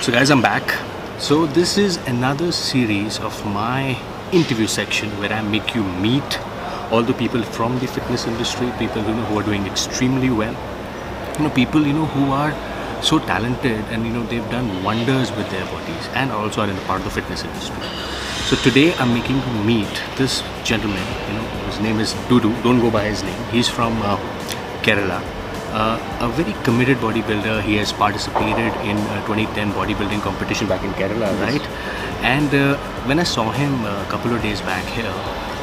So guys, I'm back. So this is another series of my interview section where I make you meet all the people from the fitness industry, people who are doing extremely well, people who are so talented and they've done wonders with their bodies and also are in part of the fitness industry. So today I'm making you meet this gentleman, his name is Dudu, don't go by his name. He's from Kerala. A very committed bodybuilder. He has participated in 2010 bodybuilding competition back in Kerala, right? And when I saw him a couple of days back here,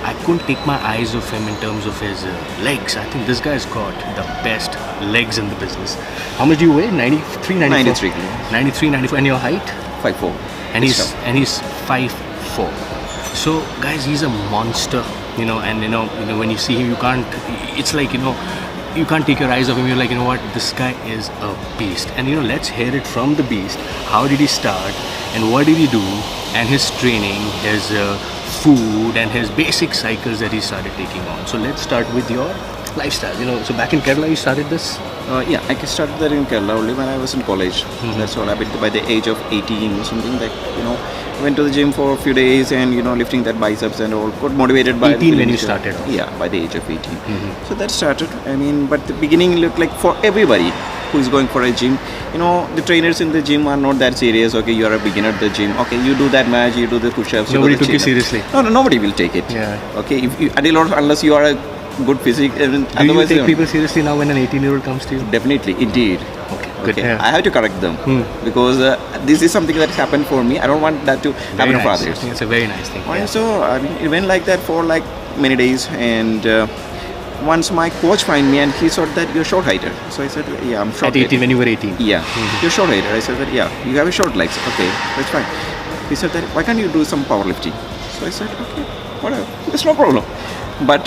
I couldn't take my eyes off him in terms of his legs. I think this guy's got the best legs in the business. How much do you weigh? 93, 94? 93. 93, 94. And your height? 5'4". And he's 5'4". So guys, he's a monster, and when you see him, you can't, it's like, you can't take your eyes off him. You're like, what, this guy is a beast. And let's hear it from the beast. How did he start and what did he do, and his training, his food and his basic cycles that he started taking on. So let's start with your lifestyle. So back in Kerala you started this? Yeah, I started that in Kerala only when I was in college. That's all. By the age of 18 or something, went to the gym for a few days and lifting that biceps and all. Got motivated by 18 when you started? Yeah, by the age of 18. So that started. But the beginning looked like for everybody who is going for a gym, the trainers in the gym are not that serious. Okay, you are a beginner at the gym. Okay, you do that match, you do the push-ups. Nobody took you seriously. No, nobody will take it. Yeah. Okay, unless you are a good physique. Do you take people seriously now when an 18-year-old comes to you? Definitely, indeed. Okay, good. Okay. Yeah. I have to correct them because this is something that happened for me. I don't want that to happen for others. I think it's a very nice thing. Yeah. So it went like that for like many days, and once my coach find me and he said that you're short heighter. So I said, yeah, I'm short. At 18, when you were 18? Yeah, you're short heighter. I said that, yeah, you have a short legs. Okay, that's fine. He said that, why can't you do some powerlifting? So I said, okay, whatever, there's no problem. But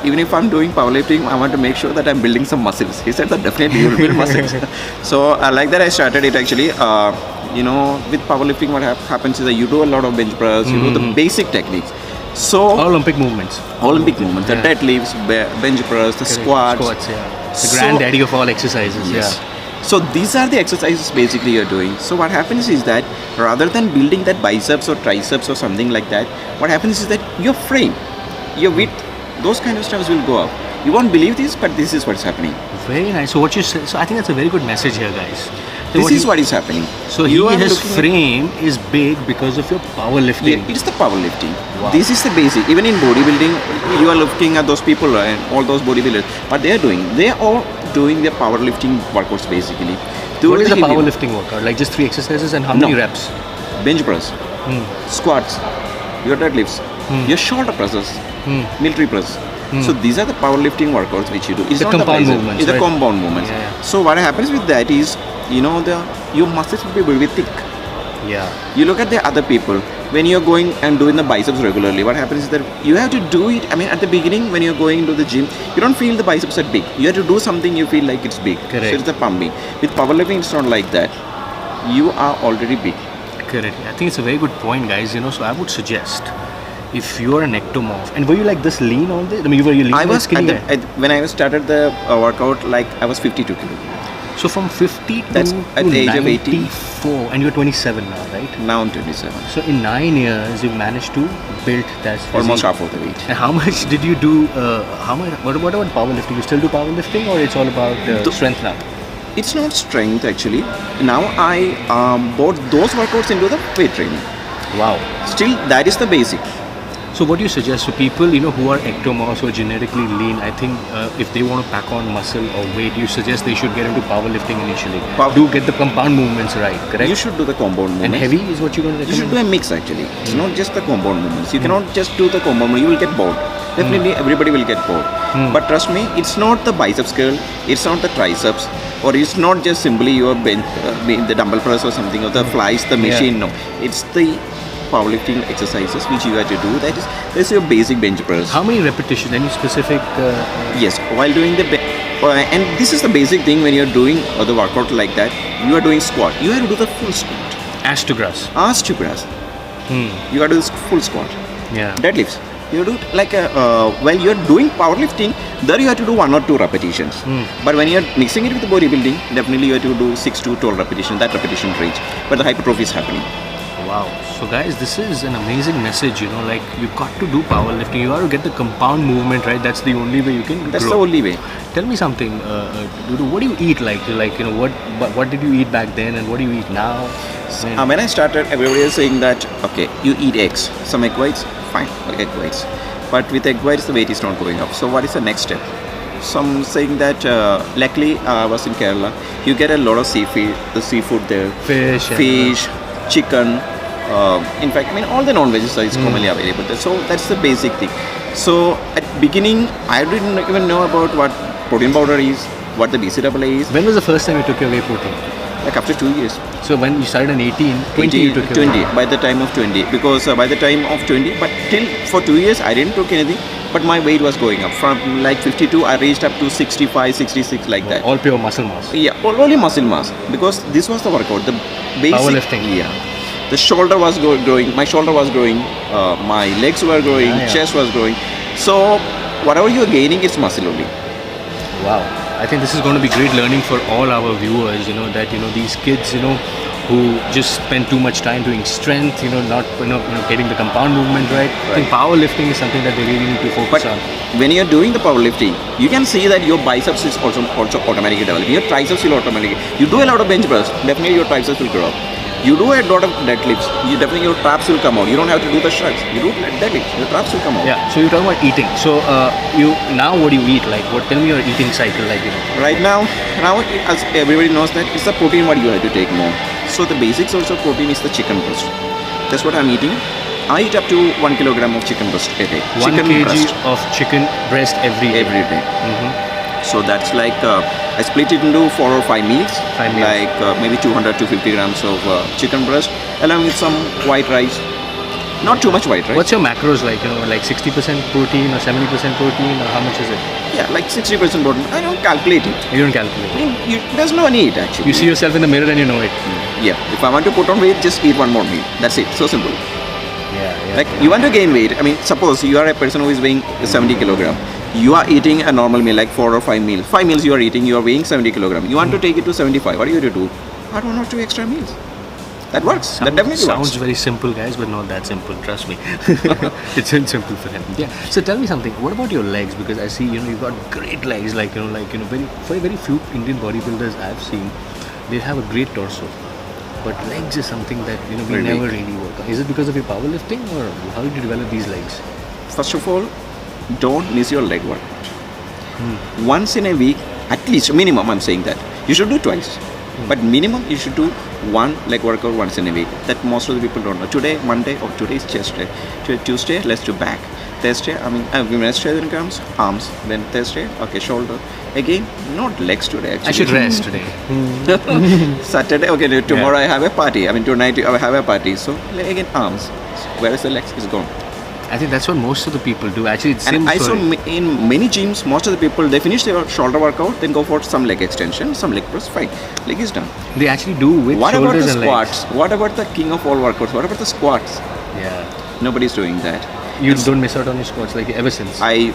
even if I'm doing powerlifting, I want to make sure that I'm building some muscles. He said that definitely you will build muscles. So like that I started it actually. With powerlifting what happens is that you do a lot of bench press, you do the basic techniques. So Olympic movements. The deadlifts, bench press, the squats. The granddaddy of all exercises. Yes. Yeah. So these are the exercises basically you're doing. So what happens is that rather than building that biceps or triceps or something like that, what happens is that your frame, your width, those kind of stuff will go up. You won't believe this, but this is what's happening. Very nice. So what you say, so I think that's a very good message here, guys. This is what is happening. So his frame is big because of your powerlifting. Yeah, it's the powerlifting. Wow. This is the basic. Even in bodybuilding, you are looking at those people and all those bodybuilders. What they are doing, they are all doing their powerlifting workouts basically. What is a powerlifting workout? Like just 3 exercises and how many reps? Bench press, squats, your deadlifts, your shoulder presses, military press. So these are the powerlifting workouts which you do. It's the not compound the movements. It's the compound movements. Yeah. So what happens with that is, your muscles will be very thick. Yeah. You look at the other people, when you're going and doing the biceps regularly, what happens is that you have to do it. At the beginning when you're going to the gym, you don't feel the biceps are big. You have to do something you feel like it's big. Correct. So it's the pumping. With powerlifting, it's not like that. You are already big. Correct. I think it's a very good point, guys. So I would suggest, if you're an ectomorph, and were you like this lean all day? Were you lean? I was when I started the workout, like I was 52 kg. So from 50 to That's at the age of 18. 94, and you're 27 now, right? Now I'm 27. So in 9 years, you managed to build that physique. Almost half of the weight. And how much did you do? What about powerlifting? You still do powerlifting, or it's all about strength now? It's not strength actually. Now I brought those workouts into the weight training. Wow. Still, that is the basic. So what do you suggest to people, who are ectomorphs or genetically lean? I think if they want to pack on muscle or weight, you suggest they should get into powerlifting initially. Do get the compound movements right, correct? You should do the compound movements. And heavy is what you're going to recommend? You should do a mix actually. It's not just the compound movements. You cannot just do the compound movements. You will get bored. Definitely everybody will get bored. But trust me, it's not the biceps curl, it's not the triceps, or it's not just simply your bench, the dumbbell press or something, or the flies, the machine. No, it's the powerlifting exercises which you have to do. That's your basic bench press. How many repetitions? Any specific? Yes, while doing the and this is the basic thing when you're doing the workout like that. You are doing squat. You have to do the full squat. Ass to grass. Ass to grass. You got to do the full squat. Yeah. Deadlifts. You do like while you're doing powerlifting, there you have to do 1 or 2 repetitions. But when you're mixing it with the bodybuilding, definitely you have to do 6 to 12 repetitions, that repetition range. But the hypertrophy is happening. Wow. So guys, this is an amazing message, you know, like you've got to do powerlifting. You got to get the compound movement, right? That's the only way you can That's grow. the only way. Tell me something, Dudu, what do you eat like, you know, what did you eat back then and what do you eat now? When I started, everybody was saying that, okay, you eat eggs, some egg whites, fine, egg whites. But with egg whites, the weight is not going up. So what is the next step? Some saying that, luckily I was in Kerala, you get a lot of the seafood there. Fish, chicken, in fact, I mean, all the non-veggies is commonly available there. So that's the basic thing. So at beginning, I didn't even know about what protein powder is, what the BCAA is. When was the first time you took your whey protein? Like after 2 years. So when you started in 20 you took your 20, by the time of 20. Because by the time of 20, but till for 2 years, I didn't took anything. But my weight was going up. From like 52, I reached up to 65, 66, like that. All pure muscle mass? Yeah, only muscle mass. Because this was the workout. The basic. Powerlifting? Yeah. The shoulder was growing, my shoulder was growing, my legs were growing, chest was growing. So whatever you are gaining, it's muscle only. Wow. I think this is going to be great learning for all our viewers, you know, that, you know, these kids, you know, who just spend too much time doing strength, you know, not, getting the compound movement right. I think powerlifting is something that they really need to focus on. When you're doing the powerlifting, you can see that your biceps is also automatically developing. Your triceps will automatically. You do a lot of bench press, definitely your triceps will grow up. You do a lot of deadlifts, definitely your traps will come out. You don't have to do the shrugs. You do deadlifts, your traps will come out. Yeah. So you're talking about eating. So what do you eat? Like, tell me your eating cycle, like, you know. Right now, as everybody knows that it's the protein what you have to take more. So the basic source of protein is the chicken breast. That's what I'm eating. I eat up to 1 kilogram of chicken breast a day. 1 kg of chicken breast every day. Every day. So that's like I split it into 4 or 5 meals. Like maybe 200 to 50 grams of chicken breast, along with some white rice. Not too much white rice. What's your macros like? You know, like 60% protein or 70% protein, or how much is it? Yeah, like 60% protein. I don't calculate it. You don't calculate. I mean, there's no need actually. You see yourself in the mirror and you know it. Yeah. If I want to put on weight, just eat 1 more meal. That's it. So simple. Yeah. Like you want to gain weight. I mean, suppose you are a person who is weighing 70 kilogram. You are eating a normal meal, like 4 or 5 meals. 5 meals you are eating, you are weighing 70 kilogram. You want to take it to 75. What are you going to do? Add 1 or 2 extra meals. That works. That definitely sounds works. very simple, guys, but not that simple. Trust me, it's simple for him. Yeah. So tell me something. What about your legs? Because I see, you know, you've got great legs. Very few Indian bodybuilders I've seen, they have a great torso, but legs is something that, you know, we never really work on. Is it because of your powerlifting, or how did you develop these legs? First of all, don't miss your leg workout. Once in a week, at least minimum. I'm saying that you should do twice. But minimum, you should do 1 leg workout once in a week. That most of the people don't know. Today, Monday, or today is chest day. Tuesday, let's do back. Thursday, Wednesday then comes arms. Then Thursday, okay, shoulder. Again, not legs today actually. I should rest today. Saturday, okay, tomorrow I have a party. I mean, tonight I have a party. So again, arms. Where is the legs? It's gone. I think that's what most of the people do. Actually, it's and same I saw story. in many gyms, most of the people, they finish their shoulder workout, then go for some leg extension, some leg press, fine. Leg is done. They actually do with What about shoulders the and squats? legs. What about the king of all workouts? What about the squats? Yeah. Nobody's doing that. You don't miss out on your squats, like, ever since. I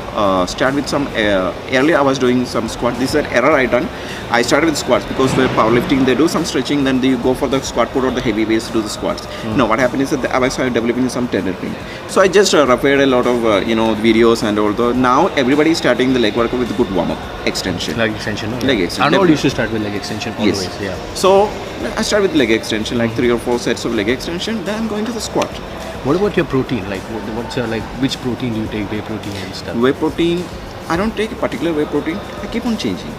started with some, earlier I was doing some squat. This is an error I done. I started with squats because for powerlifting, they do some stretching, then they go for the squat put or the heavy weights to do the squats. No, what happened is that I was developing some tendon pain. So I just referred a lot of, videos and all. Now everybody is starting the leg workout with a good warm-up extension. Leg extension, no? Leg extension. Arnold used to start with leg extension always, yeah. So I started with leg extension, like 3 or 4 sets of leg extension. Then I'm going to the squat. What about your protein? Like, what's your, like, which protein do you take, whey protein and stuff? Whey protein, I don't take a particular whey protein. I keep on changing.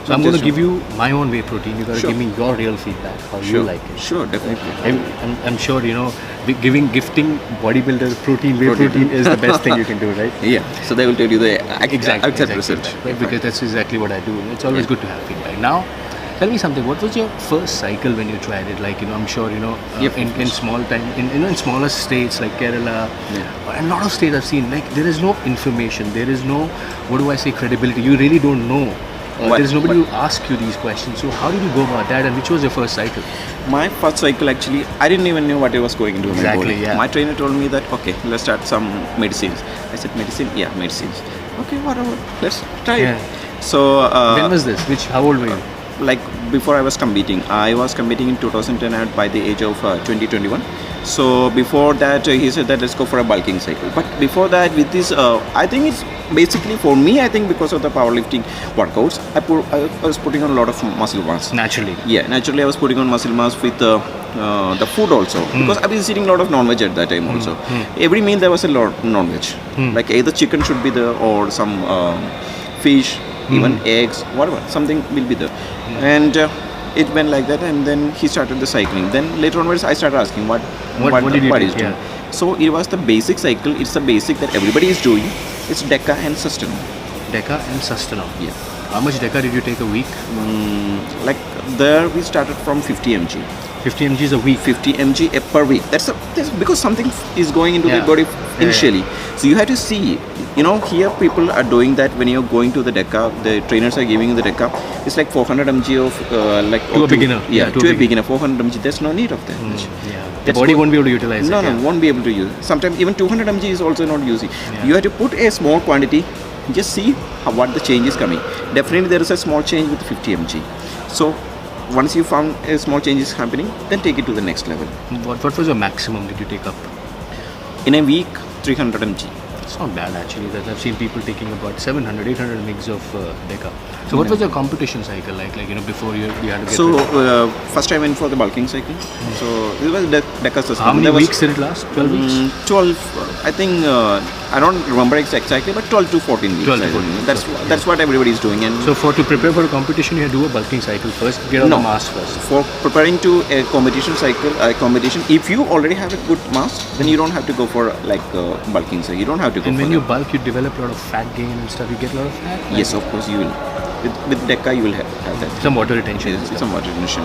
So I'm going to give you my own whey protein. You got to give me your real feedback, how you like it. Sure, definitely. I'm sure, you know, gifting bodybuilder whey protein is the best thing you can do, right? Yeah. So they will tell you the exact result. Right? Because that's exactly what I do. It's always good to have feedback. Now, tell me something. What was your first cycle when you tried it? Like, you know, I'm sure, you know, in small time, in smaller states like Kerala, a lot of states I've seen, like, there is no information. There is no, credibility. You really don't know There is nobody who asks you these questions. So how did you go about that, and which was your first cycle? My first cycle, actually, I didn't even know what I was going into my body. Yeah. My trainer told me that, okay, let's start some medicines. I said, medicine? Yeah, medicines. Okay, whatever. Let's try it. So when was this? How old were you? Like before I was competing. I was competing in 2010 and by the age of 2021. So before that, he said that let's go for a bulking cycle. But before that, with this, I think it's basically for me, I think because of the powerlifting workouts, I was putting on a lot of muscle mass. Naturally. Yeah, naturally I was putting on muscle mass with the food also. Because I've been eating a lot of non-veg at that time also. Every meal there was a lot of non-veg. Like either chicken should be there or some fish, even eggs, whatever, something will be there. And it went like that, and then he started the cycling. Then later onwards, I started asking what did you is do? doing. So it was the basic cycle. It's the basic that everybody is doing. It's Deca and Sustainable. Deca and Sustainable. Yeah. How much Deca did you take a week? Like there we started from 50 mg. 50 mg a week. 50 mg per week. That's because something is going into the body initially. So you have to see. Here people are doing that when you're going to the Deca. The trainers are giving you the Deca. It's like 400 mg of like to a beginner. Yeah, to a beginner. 400 mg. There's no need of that much. The body won't be able to utilize it. No, won't be able to use. Sometimes even 200 mg is also not using. You have to put a small quantity. Just see what the change is coming. Definitely there is a small change with 50 mg. So once you found a small change is happening, then take it to the next level. What was your maximum did you take up? In a week, 300 mg. It's not bad actually. That I've seen people taking about 700, 800 mg of Deca. So what was your competition cycle like? Before you had to get. So first I went for the bulking cycle. So this was Deca system. How many weeks did it last? 12 weeks. 12. I think I don't remember exactly, but 12 to 14 weeks. 12 to 14 weeks. That's what everybody is doing. And so to prepare for a competition, you do a bulking cycle first. Get on the mass first. For preparing to a competition cycle, if you already have a good mass, then you don't have to go for like bulking. So you don't have to go. And when you bulk, you develop a lot of fat gain and stuff. You get a lot of fat. Yes, of course you will. With Deca, you will have that. Some water retention. Yes, some water retention.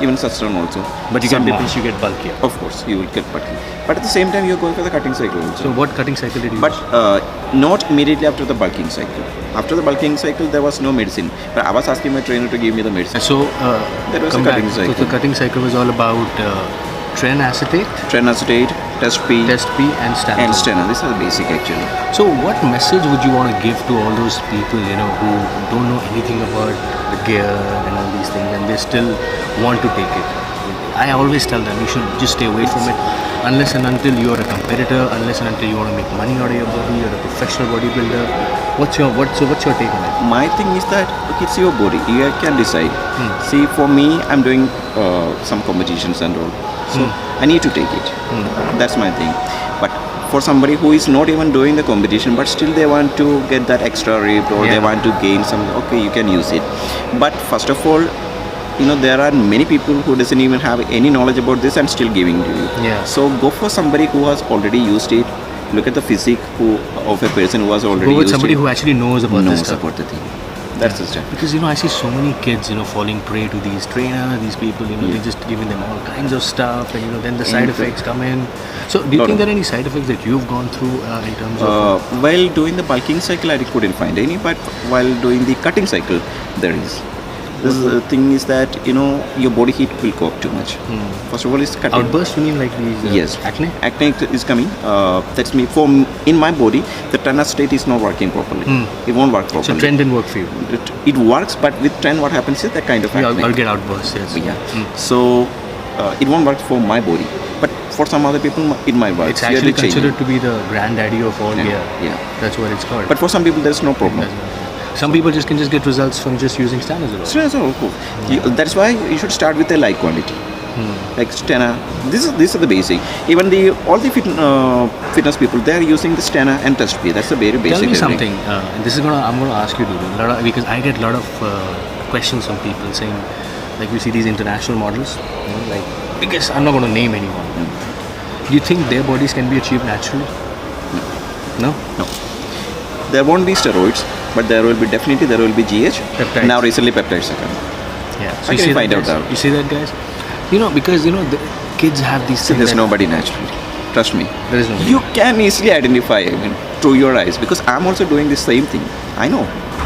Even sustainable also. But you get mass. You get bulkier. Of course, you will get bulky. But at the same time, you're going for the cutting cycle also. So what cutting cycle did you use? But not immediately after the bulking cycle. After the bulking cycle, there was no medicine. But I was asking my trainer to give me the medicine. So that was a cutting cycle. So the cutting cycle was all about tren acetate, test P, and stena. This is the basic actually. So what message would you want to give to all those people, who don't know anything about the gear and all these things, and they still want to take it? I always tell them you should just stay away from it unless and until you are a competitor, unless and until you want to make money out of your body, you're a professional bodybuilder. What's your take on it? My thing is that it's your body. You can decide. See, for me, I'm doing some competitions and all. So I need to take it. That's my thing. But for somebody who is not even doing the competition, but still they want to get that extra rip or they want to gain something, okay, you can use it. But first of all, there are many people who doesn't even have any knowledge about this and still giving to you. Yeah. So go for somebody who has already used it. Look at the physique of a person who has already used it. Go with somebody who actually knows about this stuff. About the thing. That's the stuff. Because I see so many kids falling prey to these trainers, these people, they're just giving them all kinds of stuff, and then the side effects come in. So do you think there are any side effects that you've gone through in terms of while doing the bulking cycle? I couldn't find any, but while doing the cutting cycle, there is. The thing is that your body heat will go up too much. First of all, it's cutting. Outburst, you mean like these acne? Acne is coming. That's me. In my body, the tren acetate is not working properly. It won't work properly. So tren didn't work for you. It works, but with tren, what happens is that kind of acne. I'll get outbursts. Yes. Yeah. So it won't work for my body, but for some other people, it might work. It's actually considered to be the granddaddy of all gear. Yeah. That's what it's called. But for some people, there's no problem. Some people can just get results from just using stanazolol. Stanazolol, cool. That's why you should start with a light quantity. Like stena. This is the basic. Even all the fitness people, they are using the stena and test P. That's the very basic. Tell me something. I'm going to ask you, because I get a lot of questions from people saying, like you see these international models, because I'm not going to name anyone. Do you think their bodies can be achieved naturally? No. There won't be steroids, but there will be GH. Peptides. Now recently peptides are coming. Yeah. So I can find out that. You see that, guys? Because the kids have these things. There's nobody naturally. Trust me. There is nobody. You can easily identify. through your eyes, because I'm also doing the same thing. I know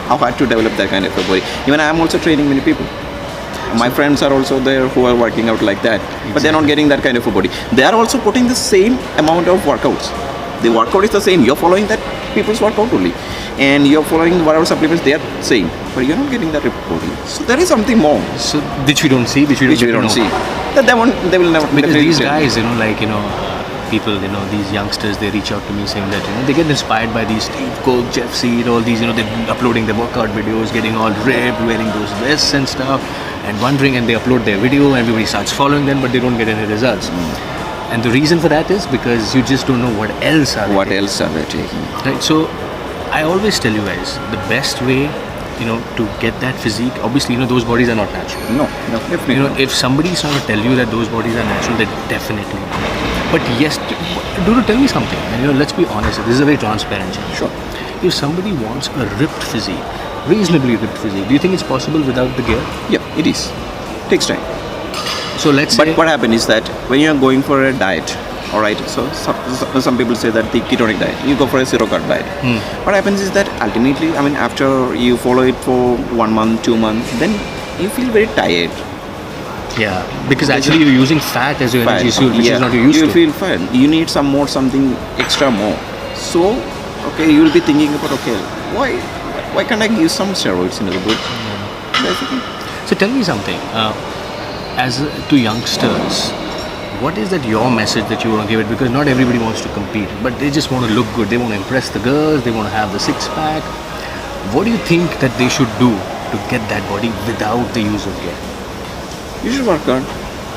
how hard to develop that kind of a body. Even I'm also training many people. My friends are also there who are working out like that, but they're not getting that kind of a body. They are also putting the same amount of workouts. The workout is the same. You're following that people's workout only, and you're following whatever supplements they are saying, but you're not getting that body. So there is something more. So which we don't see, which we don't see. That they will never. Because these guys, people, these youngsters, they reach out to me saying that, they get inspired by these Steve Cook, Jeff Seed, all these, they're uploading their workout videos, getting all ripped, wearing those vests and stuff, and wondering, and they upload their video, and everybody starts following them, but they don't get any results. And the reason for that is because you just don't know what else are they taking. Right, so I always tell you guys, the best way, to get that physique, obviously, those bodies are not natural. No, definitely not. If somebody's trying to tell you that those bodies are natural, they're definitely not. But yes, tell me something, and let's be honest, this is a very transparent channel. Sure. If somebody wants a ripped physique, reasonably ripped physique, do you think it's possible without the gear? Yeah, it is. Takes time. So let's say... But what happens is that when you're going for a diet, alright, so some people say that the ketonic diet, you go for a zero carb diet. What happens is that ultimately, after you follow it for 1 month, 2 months, then you feel very tired. Yeah, because actually you're using fat as your energy source, which is not used to. You feel fine. You need something extra more. So, okay, you'll be thinking about, okay, why can't I give some steroids into the body? Basically. So tell me something, as to youngsters, what is that your message that you want to give it? Because not everybody wants to compete, but they just want to look good. They want to impress the girls. They want to have the six-pack. What do you think that they should do to get that body without the use of gear? You should work on.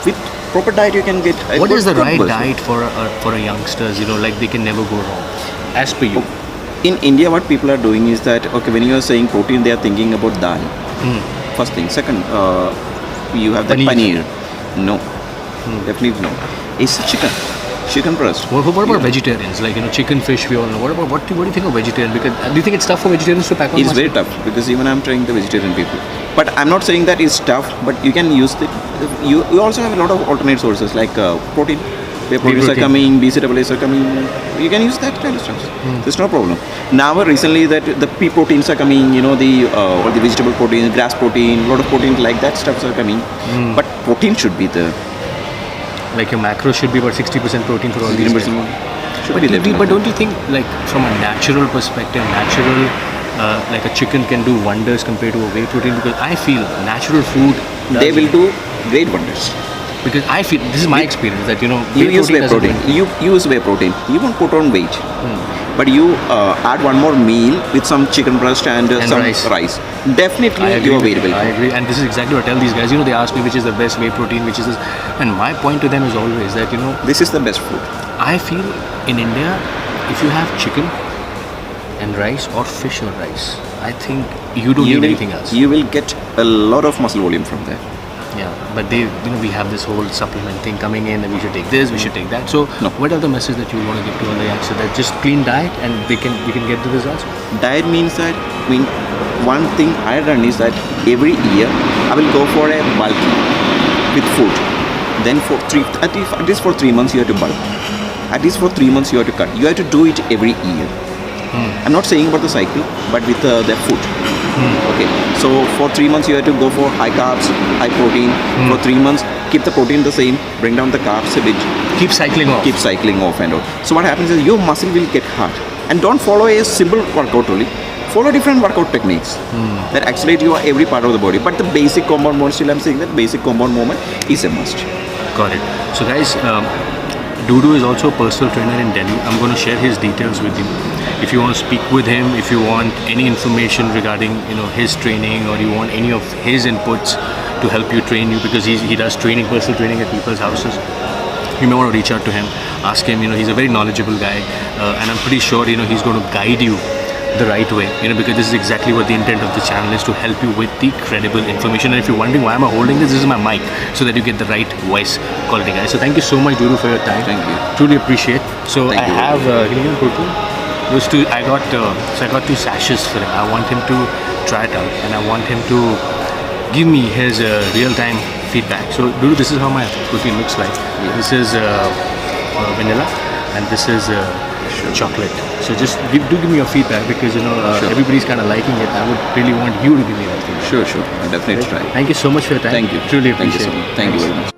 With proper diet, you can get. What is the right diet for a youngsters? Like they can never go wrong, as per you. In India, what people are doing is that, okay, when you are saying protein, they are thinking about dal. First thing. Second, you have that paneer. No. Definitely no. It's chicken breast. What about vegetarians? Like, chicken, fish, we all know. What do you think of vegetarian? Because do you think it's tough for vegetarians to pack on? It's very tough, because even I'm trying the vegetarian people. But I'm not saying that it's tough, but you can use it. You also have a lot of alternate sources like protein. Whey proteins are coming, BCAAs are coming. You can use that kind of stuff. There's no problem. Now recently that the pea proteins are coming, all the vegetable protein, grass protein, a lot of protein like that stuff are coming. But protein should be there. Like your macros should be about 60% protein for all these. But don't you think, like from a natural perspective, like a chicken can do wonders compared to a whey protein? Because I feel natural food they will do great wonders. Because I feel, this is my experience, that you use whey protein. You use whey protein. You won't put on weight. But you add one more meal with some chicken breast and some rice. Definitely your weight will go. I agree, and this is exactly what I tell these guys. They ask me which is the best whey protein, which is this, and my point to them is always that this is the best food. I feel in India, if you have chicken and rice or fish or rice, I think you don't need anything else. You will get a lot of muscle volume from there. Yeah, but we have this whole supplement thing coming in, that we should take this, we should take that. So, what are the message that you want to give to all the youngsters? That just clean diet and we can get the results? Diet means that, one thing I done is that every year I will go for a bulk with food. Then at least for 3 months you have to bulk. At least for 3 months you have to cut. You have to do it every year. I'm not saying about the cycle, but with the food. Okay, so for 3 months you have to go for high carbs, high protein. For 3 months, keep the protein the same, bring down the carbs a bit. Keep cycling off and all. So what happens is your muscle will get hard. And don't follow a simple workout only. Follow different workout techniques that accelerate your every part of the body. But the basic compound movement, still I'm saying that basic compound movement is a must. Got it. So guys, Dudu is also a personal trainer in Delhi. I'm going to share his details with you. If you want to speak with him, if you want any information regarding his training, or you want any of his inputs to help you train you, because he does personal training at people's houses, you may want to reach out to him, ask him. He's a very knowledgeable guy, and I'm pretty sure he's going to guide you the right way, because this is exactly what the intent of the channel is, to help you with the credible information. And if you're wondering why am I holding this is my mic, so that you get the right voice quality, guys. So thank you so much, Dudu, for your time. Thank you. Truly appreciate. So I have those two. I got 2 sachets for him. I want him to try it out, and I want him to give me his real-time feedback. So Dudu, this is how my protein looks like. This is vanilla, and this is chocolate. So just do give me your feedback, because Sure. everybody's kind of liking it. I would really want you to give me that feedback. Sure. I'll definitely try. Thank you so much for your time. Thank you. Truly Thank you appreciate so it. much. Thank you very much.